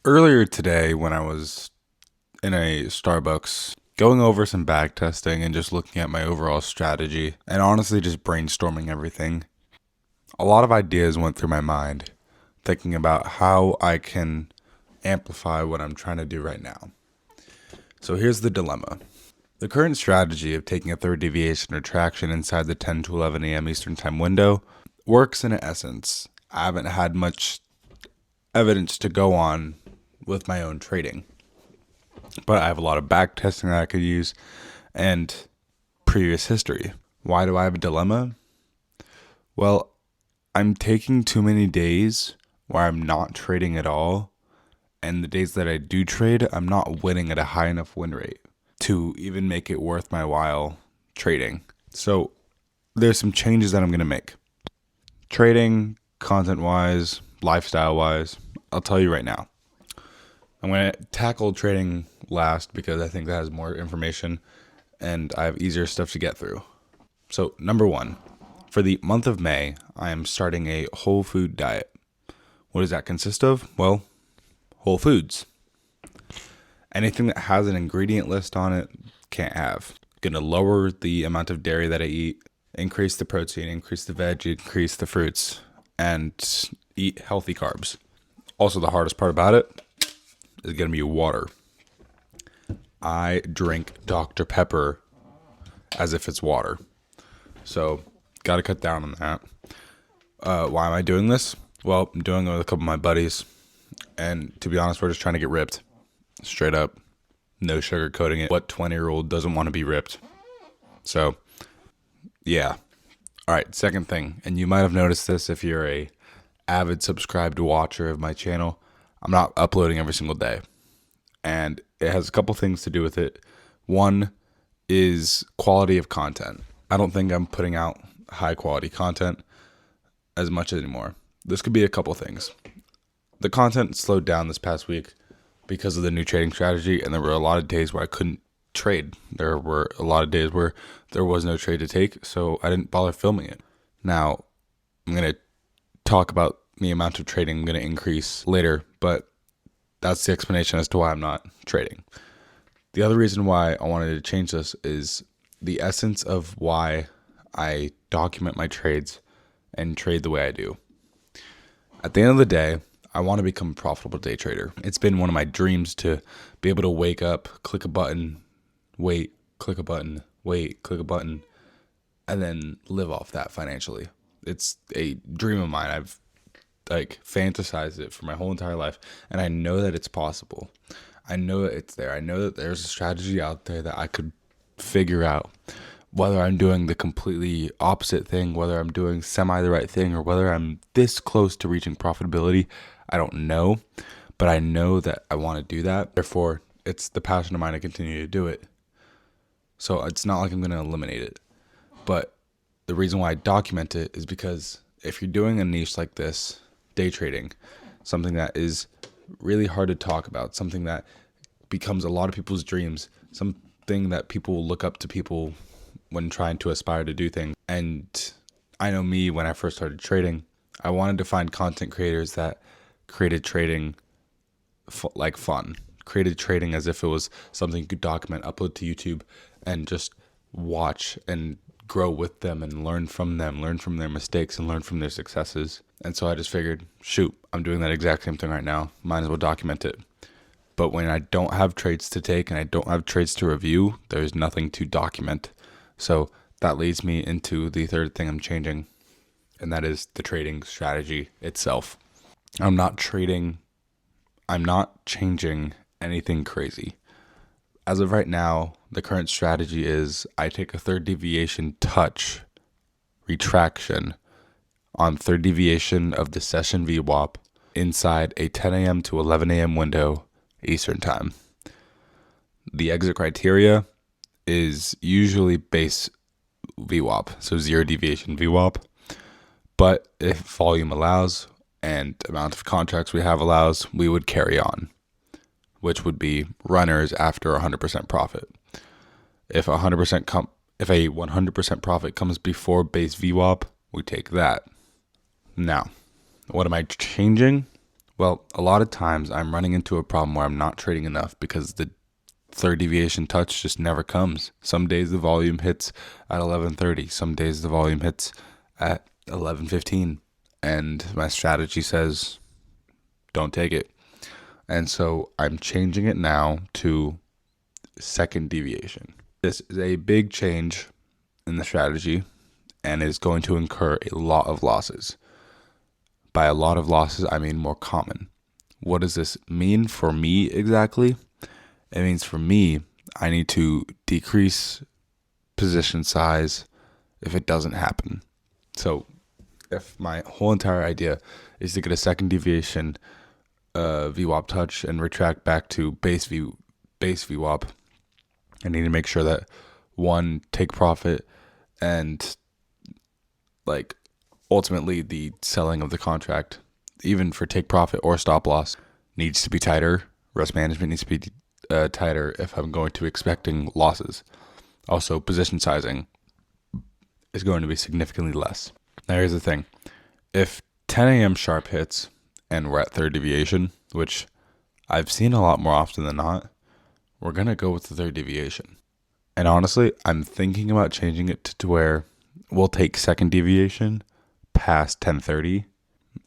Earlier today, when I was in a Starbucks, going over some back testing and just looking at my overall strategy, and honestly just brainstorming everything, a lot of ideas went through my mind, thinking about how I can amplify what I'm trying to do right now. So here's the dilemma. The current strategy of taking a third deviation retraction inside the 10 to 11 a.m. Eastern Time window works in essence. I haven't had much evidence to go on with my own trading, but I have a lot of back testing that I could use and previous history. Why do I have a dilemma? Well, I'm taking too many days where I'm not trading at all, and the days that I do trade, I'm not winning at a high enough win rate to even make it worth my while trading. So there's some changes that I'm going to make. Trading, content wise, lifestyle wise, I'll tell you right now. I'm going to tackle trading last because I think that has more information and I have easier stuff to get through. So, number one, for the month of May, I am starting a whole food diet. What does that consist of? Well, whole foods. Anything that has an ingredient list on it, can't have. Going to lower the amount of dairy that I eat, increase the protein, increase the veg, increase the fruits, and eat healthy carbs. Also, the hardest part about it is going to be water. I drink Dr. Pepper as if it's water. So, got to cut down on that. Why am I doing this? Well, I'm doing it with a couple of my buddies. And to be honest, we're just trying to get ripped. Straight up. No sugarcoating it. What 20-year-old doesn't want to be ripped? So, yeah. All right, second thing. And you might have noticed this if you're a avid subscribed watcher of my channel. I'm not uploading every single day. And it has a couple things to do with it. One is quality of content. I don't think I'm putting out high quality content as much anymore. This could be a couple things. The content slowed down this past week because of the new trading strategy, and there were a lot of days where I couldn't trade. There were a lot of days where there was no trade to take, so I didn't bother filming it. Now, I'm going to talk about the amount of trading I'm going to increase later, but that's the explanation as to why I'm not trading. The other reason why I wanted to change this is the essence of why I document my trades and trade the way I do. At the end of the day, I want to become a profitable day trader. It's been one of my dreams to be able to wake up, click a button, wait, click a button, wait, click a button, and then live off that financially. It's a dream of mine. I've fantasized it for my whole entire life, and I know that it's possible. I know that it's there. I know that there's a strategy out there that I could figure out. Whether I'm doing the completely opposite thing, whether I'm doing semi the right thing, or whether I'm this close to reaching profitability, I don't know. But I know that I want to do that. Therefore, it's the passion of mine to continue to do it. So it's not like I'm going to eliminate it. But the reason why I document it is because if you're doing a niche like this, day trading, something that is really hard to talk about, something that becomes a lot of people's dreams, something that people will look up to people when trying to aspire to do things. And I know me, when I first started trading, I wanted to find content creators that created trading fun, created trading as if it was something you could document, upload to YouTube, and just watch and grow with them and learn from them, learn from their mistakes and learn from their successes. And so I just figured, shoot, I'm doing that exact same thing right now. Might as well document it. But when I don't have trades to take and I don't have trades to review, there's nothing to document. So that leads me into the third thing I'm changing, and that is the trading strategy itself. I'm not changing anything crazy. As of right now, the current strategy is I take a third deviation touch retraction on third deviation of the session VWAP inside a 10 a.m. to 11 a.m. window Eastern time. The exit criteria is usually base VWAP, so zero deviation VWAP. But if volume allows and amount of contracts we have allows, we would carry on, which would be runners after 100% profit. If a 100% profit comes before base VWAP, we take that. Now, what am I changing? Well, a lot of times I'm running into a problem where I'm not trading enough because the third deviation touch just never comes. Some days the volume hits at 11:30, some days the volume hits at 11:15, and my strategy says don't take it. And so I'm changing it now to second deviation. This is a big change in the strategy and is going to incur a lot of losses. By a lot of losses, I mean more common. What does this mean for me exactly? It means for me, I need to decrease position size if it doesn't happen. So if my whole entire idea is to get a second deviation VWAP touch and retract back to base VWAP, I need to make sure that one, take profit, and like ultimately the selling of the contract, even for take profit or stop loss, needs to be tighter. Risk management needs to be tighter if I'm going to be expecting losses. Also, position sizing is going to be significantly less. Now, here's the thing. If 10 a.m. sharp hits and we're at third deviation, which I've seen a lot more often than not, we're going to go with the third deviation. And honestly, I'm thinking about changing it to where we'll take second deviation past 10:30.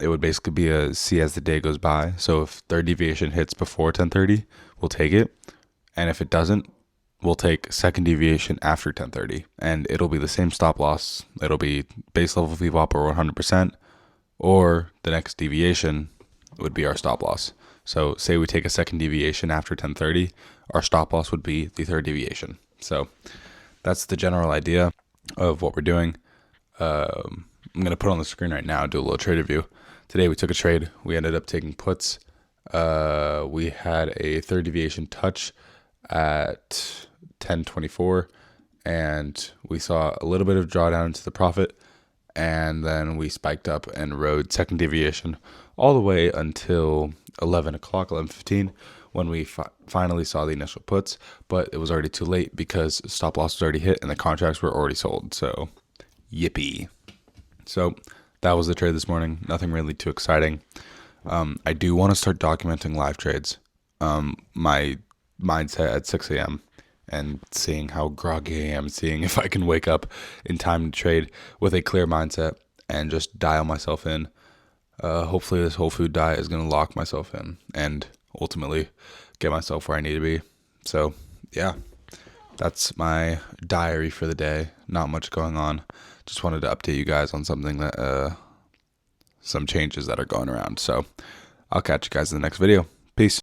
It would basically be a see as the day goes by. So if third deviation hits before 10:30, we'll take it. And if it doesn't, we'll take second deviation after 10:30. And it'll be the same stop loss. It'll be base level VWAP or 100%, or the next deviation would be our stop loss. So say we take a second deviation after 10:30, our stop loss would be the third deviation. So that's the general idea of what we're doing. I'm going to put on the screen right now, do a little trade review. Today we took a trade. We ended up taking puts. We had a third deviation touch at 10:24, and we saw a little bit of drawdown into the profit, and then we spiked up and rode second deviation all the way until 11 o'clock, 11:15, when we finally saw the initial puts, but it was already too late because stop loss was already hit and the contracts were already sold. So yippee. So that was the trade this morning. Nothing really too exciting. I do want to start documenting live trades. My mindset at 6 a.m. and seeing how groggy I am, seeing if I can wake up in time to trade with a clear mindset and just dial myself in. Hopefully this whole food diet is going to lock myself in and ultimately get myself where I need to be. So yeah, that's my diary for the day. Not much going on. Just wanted to update you guys on something that, some changes that are going around. So I'll catch you guys in the next video.